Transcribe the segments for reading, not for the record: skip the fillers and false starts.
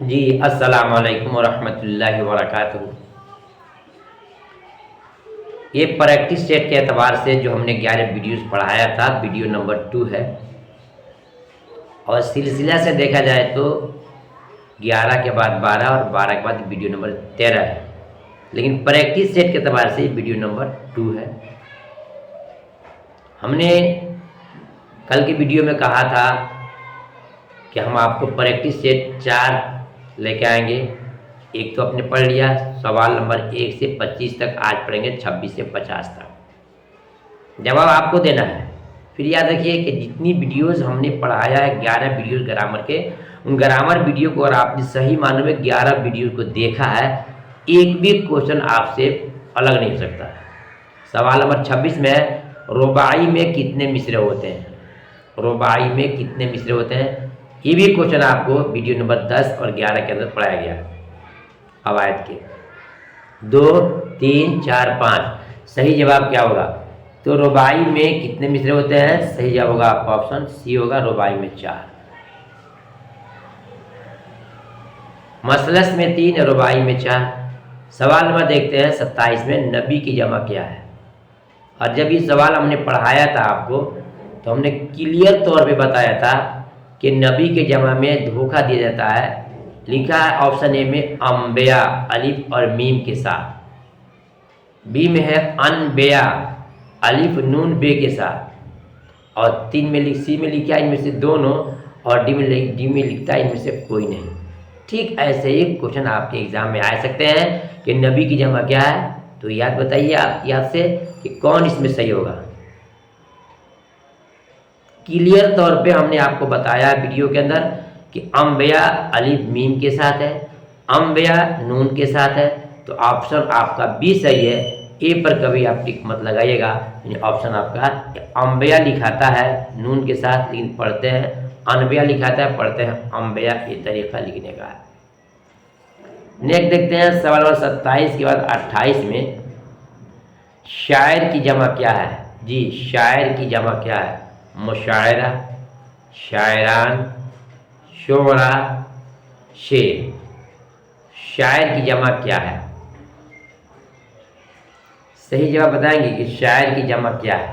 جی السلام علیکم ورحمۃ اللہ وبرکاتہ۔ یہ پریکٹس سیٹ کے اعتبار سے جو ہم نے 11 ویڈیوز پڑھایا تھا، ویڈیو نمبر 2 ہے، اور سلسلہ سے دیکھا جائے تو 11 کے بعد 12 اور 12 کے بعد ویڈیو نمبر 13 ہے، لیکن پریکٹس سیٹ کے اعتبار سے ویڈیو نمبر 2 ہے۔ ہم نے کل کی ویڈیو میں کہا تھا کہ ہم آپ کو پریکٹس سیٹ 4 لے کے آئیں گے۔ ایک تو اپنے پڑھ لیا، سوال نمبر 1 سے 25 تک، آج پڑھیں گے 26 سے 50 تک، جواب آپ کو دینا ہے۔ پھر یاد رکھیے کہ جتنی ویڈیوز ہم نے پڑھایا ہے، 11 ویڈیوز گرامر کے، ان گرامر ویڈیو کو اور آپ نے صحیح معنوں میں 11 ویڈیوز کو دیکھا ہے، ایک بھی کوشچن آپ سے الگ نہیں ہو سکتا ہے۔ سوال نمبر 26 میں رباعی میں کتنے مصرے ہوتے ہیں، رباعی میں کتنے مصرے ہوتے ہیں، یہ بھی کوشچن آپ کو ویڈیو نمبر 10 اور 11 کے اندر پڑھایا گیا ہے۔ قواعد کے 2 3 4 5 صحیح جواب کیا ہوگا؟ تو رباعی میں کتنے مصرے ہوتے ہیں؟ صحیح جواب ہوگا آپ کا آپشن سی ہوگا، رباعی میں 4۔ مثلث میں 3، رباعی میں 4۔ سوال نمبر دیکھتے ہیں 27 میں نبی کی جمع کیا ہے؟ اور جب یہ سوال ہم نے پڑھایا تھا آپ کو، تو ہم نے کلیئر طور پہ بتایا تھا کہ نبی کے جمع میں دھوکہ دیا جاتا ہے۔ لکھا ہے آپشن اے میں انبیاء الف اور میم کے ساتھ، بی میں ہے انبیاء الف نون بے کے ساتھ، اور سی میں لکھا ہے ان میں سے دونوں، اور ڈی میں لکھتا ہے ان میں سے کوئی نہیں۔ ٹھیک ایسے ہی کوشچن آپ کے ایگزام میں آ سکتے ہیں کہ نبی کی جمع کیا ہے، تو یاد بتائیے آپ یاد سے کہ کون اس میں صحیح ہوگا۔ کلیئر طور پہ ہم نے آپ کو بتایا ویڈیو کے اندر کہ انبیاء الف میم کے ساتھ ہے، انبیاء نون کے ساتھ ہے، تو آپشن آپ کا بی صحیح ہے۔ اے پر کبھی آپ ٹک مت لگائیے گا، یعنی آپشن آپ کا انبیاء لکھاتا ہے نون کے ساتھ، لیکن پڑھتے ہیں انبیاء لکھاتا ہے، پڑھتے ہیں انبیاء، یہ طریقہ لکھنے کا ہے۔ نیکسٹ دیکھتے ہیں سوال نمبر 27 کے بعد 28 میں شاعر کی جمع کیا ہے؟ جی شاعر کی جمع کیا ہے؟ مشاعرہ، شاعران، شعرا، شعر۔ شاعر کی جمع کیا ہے؟ صحیح جواب بتائیں گے کہ شاعر کی جمع کیا ہے۔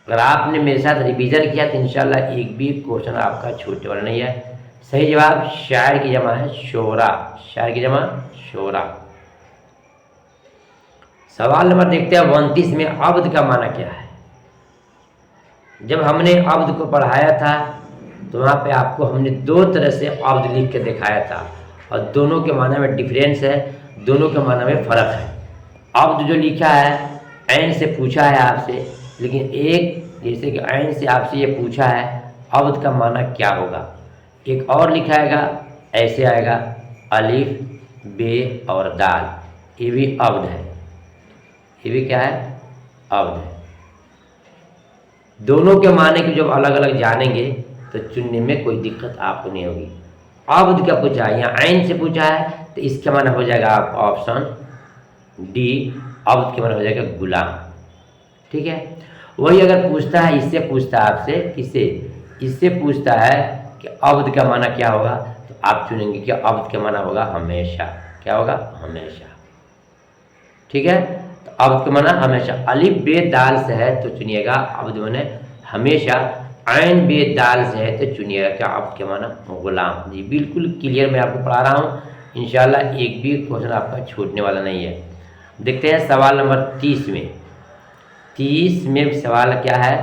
اگر آپ نے میرے ساتھ ریویژن کیا تو انشاءاللہ ایک بھی کوشچن آپ کا چھوٹنے والا نہیں ہے۔ صحیح جواب شاعر کی جمع ہے شعرا، شاعر کی جمع شعرا۔ سوال نمبر دیکھتے ہیں 29 میں عبد کا معنی کیا ہے؟ جب ہم نے عبد کو پڑھایا تھا تو وہاں پہ آپ کو ہم نے 2 طرح سے عبد لکھ کے دکھایا تھا، اور دونوں کے معنی میں ڈیفرینس ہے، دونوں کے معنی میں فرق ہے۔ عبد جو لکھا ہے عین سے پوچھا ہے آپ سے، لیکن ایک جیسے کہ عین سے آپ سے یہ پوچھا ہے عبد کا معنی کیا ہوگا، ایک اور لکھا ہے گا ایسے آئے گا الف بے اور دال، یہ بھی عبد ہے، یہ بھی کیا ہے؟ عبد ہے۔ دونوں کے معنی کی جب الگ الگ جانیں گے تو چننے میں کوئی دقت آپ کو نہیں ہوگی۔ عبد کا پوچھا ہے یا عین سے پوچھا ہے تو اس کا معنی ہو جائے گا آپ آپشن ڈی، عبد کے معنی ہو جائے گا غلام۔ ٹھیک ہے، وہی اگر پوچھتا ہے اس سے پوچھتا ہے آپ سے، کس سے؟ اس سے پوچھتا ہے کہ عبد کا معنی کیا ہوگا، تو آپ چنیں گے کہ عبد کا معنی ہوگا ہمیشہ، کیا ہوگا؟ ہمیشہ۔ ٹھیک ہے، تو عبد کا معنی ہمیشہ، الف بے دال سے ہے تو چنیے گا عبد معنی ہمیشہ، عین بے دال سے ہے تو چنیے گا کیا؟ عبد کے معنی غلام۔ جی بالکل کلیئر میں آپ کو پڑھا رہا ہوں، انشاءاللہ ایک بھی کوشچن آپ کا چھوٹنے والا نہیں ہے۔ دیکھتے ہیں سوال نمبر 30 میں۔ 30 میں سوال کیا ہے؟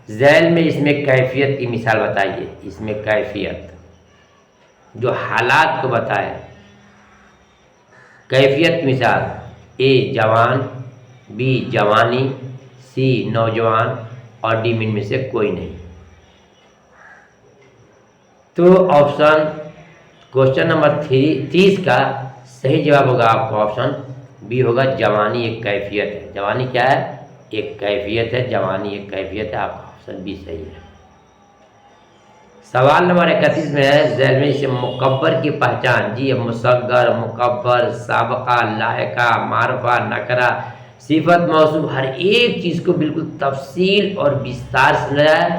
ذیل میں اس میں کیفیت کی مثال بتائیے، اس میں کیفیت جو حالات کو بتائے، کیفیت کی مثال، اے جوان، بی جوانی، سی نوجوان، اور ڈی میں سے کوئی نہیں۔ تو آپشن کوشچن نمبر 30 کا صحیح جواب ہوگا آپ کو آپشن بی ہوگا، جوانی ایک کیفیت ہے۔ جوانی کیا ہے؟ ایک کیفیت ہے، جوانی ایک کیفیت ہے، آپ کا آپشن بی صحیح ہے۔ سوال نمبر 31 میں ہے ذیل میں سے مکبر کی پہچان، جی مصغر، مکبر، سابقہ، لاحقہ، معرفہ، نکرہ، صفت، موصوف، ہر ایک چیز کو بالکل تفصیل اور وستار سے سمجھایا ہے،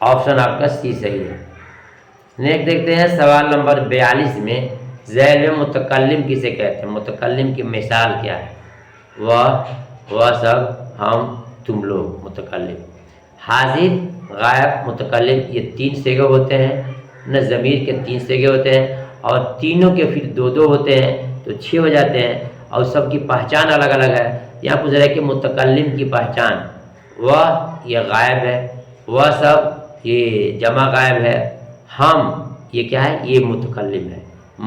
آپشن آپ کا سی صحیح ہے۔ نیکسٹ دیکھتے ہیں سوال نمبر 42 میں ذیل میں متکلم کسے کہتے ہیں؟ متکلم کی مثال کیا ہے؟ وہ سب، ہم، تم لوگ متکلم۔ حاضر، غائب، متکلم، یہ 3 صیغے ہوتے ہیں نہ، ضمیر کے 3 صیغے ہوتے ہیں اور تینوں کے پھر 2 ہوتے ہیں تو 6 ہو جاتے ہیں اور سب کی پہچان الگ الگ ہے۔ یہاں پوچھ رہا ہے کہ متکلم کی پہچان، وہ یہ غائب ہے، وہ سب یہ جمع غائب ہے، ہم یہ کیا ہے؟ یہ متکلم ہے۔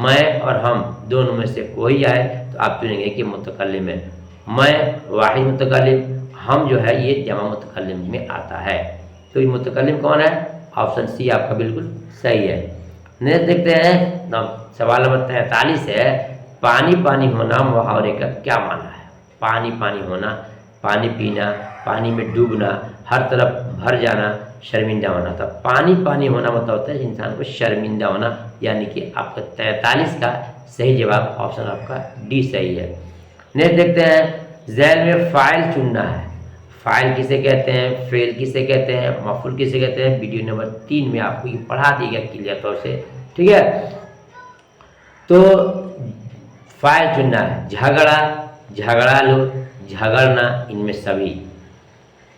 میں اور ہم دونوں میں سے کوئی آئے تو آپ چنیں گے کہ متکلم ہے۔ میں واحد متکلم، ہم جو ہے یہ جمع متکلم میں آتا ہے، تو یہ متکلم کون ہے؟ آپشن سی آپ کا بالکل صحیح ہے۔ نیکسٹ دیکھتے ہیں سوال نمبر 43 ہے پانی پانی ہونا محاورے کا کیا معنی ہے؟ پانی پانی ہونا، پانی پینا، پانی میں ڈوبنا، ہر طرف بھر جانا، شرمندہ ہونا۔ تو پانی پانی ہونا مطلب ہوتا ہے انسان کو شرمندہ ہونا، یعنی کہ آپ کا 43 کا صحیح جواب آپشن آپ کا ڈی صحیح ہے۔ نیکسٹ دیکھتے ہیں ذیل میں فاعل چننا ہے۔ فاعل کسے کہتے ہیں؟ فعل کسے کہتے ہیں؟ مفعول کسے کہتے ہیں؟ ویڈیو نمبر 3 میں آپ کو یہ پڑھا دی گیا کلیئر طور سے، ٹھیک ہے؟ تو فاعل چننا ہے، جھگڑا، جھگڑالو، جھگڑنا، ان میں سبھی۔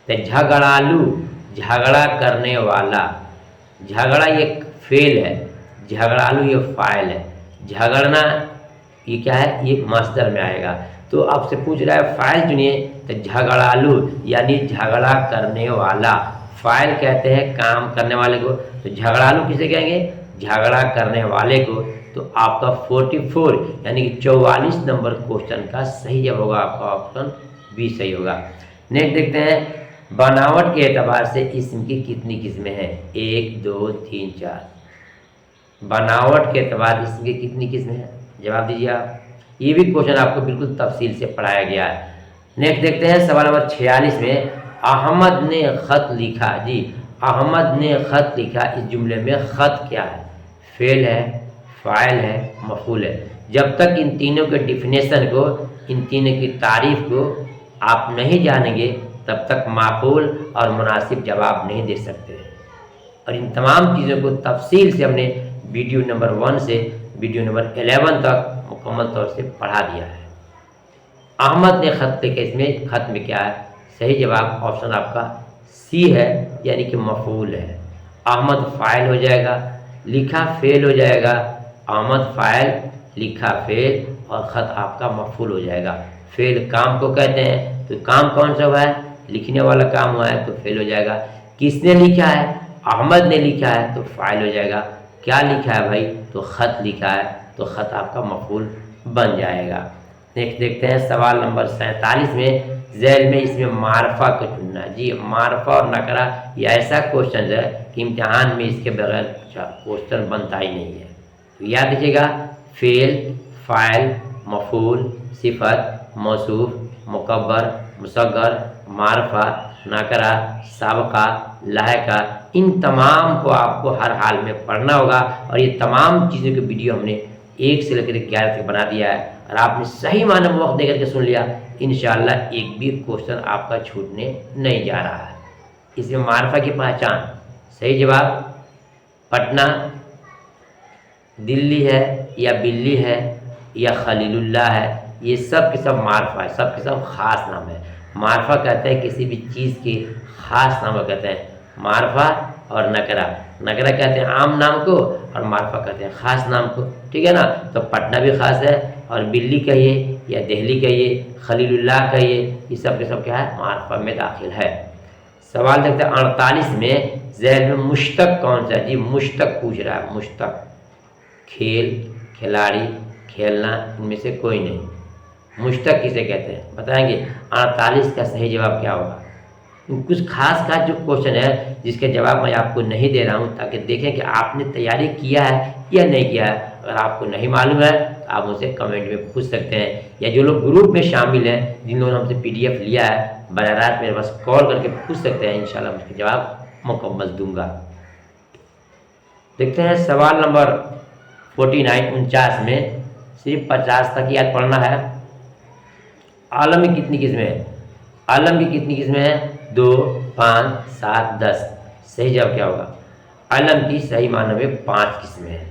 تو جھگڑالو، جھگڑا کرنے والا، جھگڑا یہ فعل ہے، جھگڑالو یہ فاعل ہے، جھگڑنا یہ کیا ہے؟ یہ مصدر میں آئے گا۔ تو آپ سے پوچھ رہا ہے فاعل چنیے، تو جھگڑالو یعنی جھگڑا کرنے والا، فاعل کہتے ہیں کام کرنے والے کو، تو جھگڑالو کسے کہیں گے؟ جھگڑا کرنے والے کو۔ تو آپ کا 44 یعنی کہ 44 نمبر کوشچن کا صحیح جواب ہوگا آپ کا آپشن بی صحیح ہوگا۔ نیکسٹ دیکھتے ہیں بناوٹ کے اعتبار سے اسم کی کتنی قسمیں ہیں؟ 1 2 3 4۔ بناوٹ کے اعتبار اسم کی کتنی قسمیں ہیں؟ جواب دیجیے آپ، یہ بھی کوشچن آپ کو بالکل تفصیل سے پڑھایا گیا ہے۔ نیکسٹ دیکھتے ہیں سوال نمبر 46 میں احمد نے خط لکھا۔ جی احمد نے خط لکھا، اس جملے میں خط کیا ہے؟ فعل ہے، فاعل ہے، مفعول ہے۔ جب تک ان تینوں کے ڈیفینیشن کو، ان تینوں کی تعریف کو آپ نہیں جانیں گے تب تک معقول اور مناسب جواب نہیں دے سکتے، اور ان تمام چیزوں کو تفصیل سے ہم نے ویڈیو نمبر 1 سے ویڈیو نمبر 11 تک مکمل طور سے پڑھا دیا ہے۔ احمد نے خط لکھا، اس میں خط میں کیا ہے؟ صحیح جواب آپشن آپ کا سی ہے، یعنی کہ مفعول ہے۔ احمد فاعل ہو جائے گا، لکھا فعل ہو جائے گا، احمد فاعل، لکھا فعل، اور خط آپ کا مفعول ہو جائے گا۔ فعل کام کو کہتے ہیں، تو کام کون سا ہوا ہے؟ لکھنے والا کام ہوا ہے تو فعل ہو جائے گا۔ کس نے لکھا ہے؟ احمد نے لکھا ہے تو فاعل ہو جائے گا۔ کیا لکھا ہے بھائی؟ تو خط لکھا ہے، تو خط آپ کا مفعول بن جائے گا۔ نیکسٹ دیکھتے ہیں سوال نمبر 47 میں ذیل میں اس میں معرفہ کو چننا ہے۔ جی معرفہ اور نکرہ یہ ایسا کوشچن ہے کہ امتحان میں اس کے بغیر کوشچن بنتا ہی نہیں ہے، تو یاد رکھیے گا فعل، فاعل، مفعول، صفت، موصوف، مکبر، مصغر، معرفہ، نکرہ، سابقہ، لاحقہ، ان تمام کو آپ کو ہر حال میں پڑھنا ہوگا، اور یہ تمام چیزوں کی ویڈیو ہم نے 1 سے لے کر 11 تک بنا دیا ہے، اور آپ نے صحیح معنی میں وقت دے کر کے سن لیا، انشاءاللہ ایک بھی کوشچن آپ کا چھوٹنے نہیں جا رہا ہے۔ اس میں معرفہ کی پہچان، صحیح جواب پٹنہ، دلی ہے یا بلی ہے یا خلیل اللہ ہے، یہ سب کے سب معرفہ ہے، سب کے سب خاص نام ہے۔ معرفہ کہتے ہیں کسی بھی چیز کے خاص نام کو کہتے ہیں معرفہ، اور نکرہ، نکرہ کہتے ہیں عام نام کو، اور معرفہ کہتے ہیں خاص نام کو، ٹھیک ہے نا؟ تو پٹنہ بھی خاص ہے، اور بلی کہیے یا دہلی کہیے، خلیل اللہ کہیے، یہ سب کے سب کیا ہے؟ معرفہ میں داخل ہے۔ سوال دیکھتے ہیں 48 میں ذیل میں مشتق کون سا ہے؟ جی مشتق پوچھ رہا ہے، مشتق کھیل، کھلاڑی، کھیلنا، ان میں سے کوئی نہیں۔ مشتق کسے کہتے ہیں بتائیں گے؟ 48 کا صحیح جواب کیا ہوگا؟ کچھ خاص جو کوشچن ہے جس کے جواب میں آپ کو نہیں دے رہا ہوں، تاکہ دیکھیں کہ آپ نے تیاری کیا ہے یا نہیں کیا ہے۔ اگر آپ کو نہیں معلوم ہے تو آپ مجھ سے کمنٹ میں پوچھ سکتے ہیں، یا جو لوگ گروپ میں شامل ہیں جن لوگوں نے ہم سے PDF لیا ہے، براہ راست میرے پاس کال کر کے پوچھ سکتے ہیں، انشاءاللہ میں اس کے جواب مکمل دوں گا۔ دیکھتے ہیں سوال نمبر 49 میں صرف 50 تک یاد پڑھنا ہے۔ عالم کی کتنی قسمیں ہیں؟ عالم کی کتنی قسمیں ہیں؟ 2 5 7 10۔ صحیح جواب کیا ہوگا؟ علم کی صحیح معنی میں 5 قسمیں ہیں: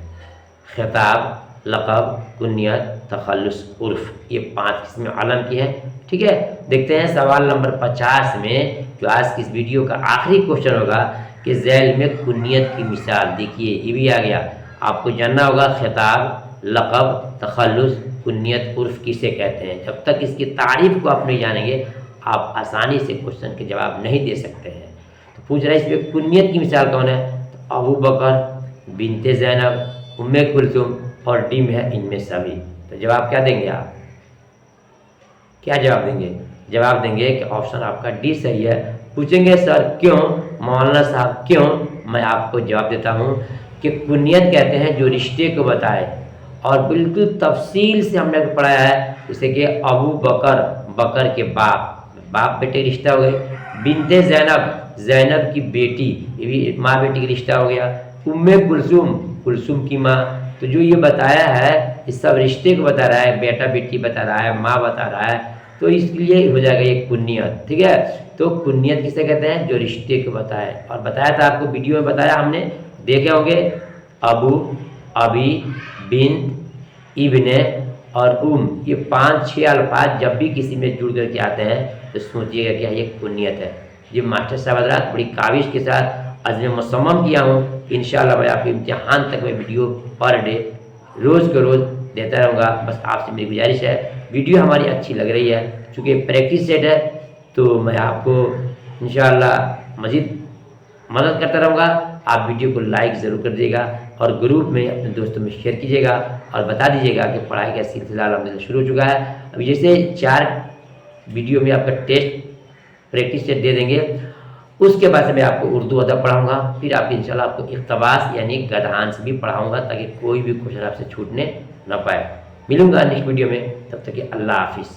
خطاب، لقب، کنیت، تخلص، عرف، یہ 5 قسمیں علم کی ہیں، ٹھیک ہے۔ دیکھتے ہیں سوال نمبر 50 میں، جو آج کی اس ویڈیو کا آخری کوشچن ہوگا کہ ذیل میں کنیت کی مثال دیکھیے، یہ بھی آ گیا۔ آپ کو جاننا ہوگا خطاب، لقب، تخلص، کنیت، عرف کسے کہتے ہیں۔ جب تک اس کی تعریف کو آپ نہیں جانیں گے آپ آسانی سے کوشچن کے جواب نہیں دے سکتے ہیں۔ تو پوچھ رہا ہے اس میں کنیت کی مثال کون ہے؟ تو ابو بکر، بنت زینب، ام کلثوم اور ڈیم ہے ان میں سبھی۔ تو جواب کیا دیں گے آپ؟ کیا جواب دیں گے؟ جواب دیں گے کہ آپشن آپ کا ڈی صحیح ہے۔ پوچھیں گے سر کیوں؟ مولانا صاحب کیوں؟ میں آپ کو جواب دیتا ہوں کہ کنیت کہتے ہیں جو رشتے کو بتائے، اور بالکل تفصیل سے ہم نے پڑھایا ہے، جیسے کہ ابو بکر، بکر کے باپ بیٹے کا رشتہ ہو گئے، بنت زینب، زینب کی بیٹی، یہ بھی ماں بیٹی کا رشتہ ہو گیا، ام کلثوم، کلثوم کی ماں۔ تو جو یہ بتایا ہے اس سب رشتے کو بتا رہا ہے، بیٹا بیٹی بتا رہا ہے، ماں بتا رہا ہے، تو اس لیے ہو جائے گا یہ کنیت، ٹھیک ہے۔ تو کنیت کسے کہتے ہیں؟ جو رشتے کو بتائے، اور بتایا تھا آپ کو ویڈیو میں بتایا ہم نے، دیکھے ہوں گے، ابو، ابی، بنت، ابن اور یہ 5-6 الفاظ جب بھی کسی میں جڑ کر کے آتے ہیں تو سوچیے گا کہ یہ کنیت ہے۔ یہ ماسٹر صاحب حضرات بڑی کاوش کے ساتھ عزم مصمم کیا ہوں کہ انشاءاللہ میں آپ کے امتحان تک میں ویڈیو پر ڈے روز کے روز دیتا رہوں گا۔ بس آپ سے میری گزارش ہے، ویڈیو ہماری اچھی لگ رہی ہے، چونکہ پریکٹس سیٹ ہے تو میں آپ کو انشاءاللہ مزید مدد کرتا رہوں گا۔ آپ ویڈیو کو لائک ضرور کر دیجیے گا اور گروپ میں اپنے دوستوں میں شیئر کیجیے گا، اور بتا دیجیے گا کہ پڑھائی کا سلسلہ الحمدللہ شروع ہو چکا ہے۔ ابھی جیسے 4 ویڈیو میں آپ کا ٹیسٹ پریکٹس سیٹ دے دیں گے، اس کے بعد سے میں آپ کو اردو ادب پڑھاؤں گا، پھر آپ انشاءاللہ آپ کو اقتباس یعنی گدھانس بھی پڑھاؤں گا، تاکہ کوئی بھی کوشچن آپ سے چھوٹنے نہ پائے۔ ملوں گا نیکسٹ ویڈیو میں، تب تک کہ اللہ حافظ۔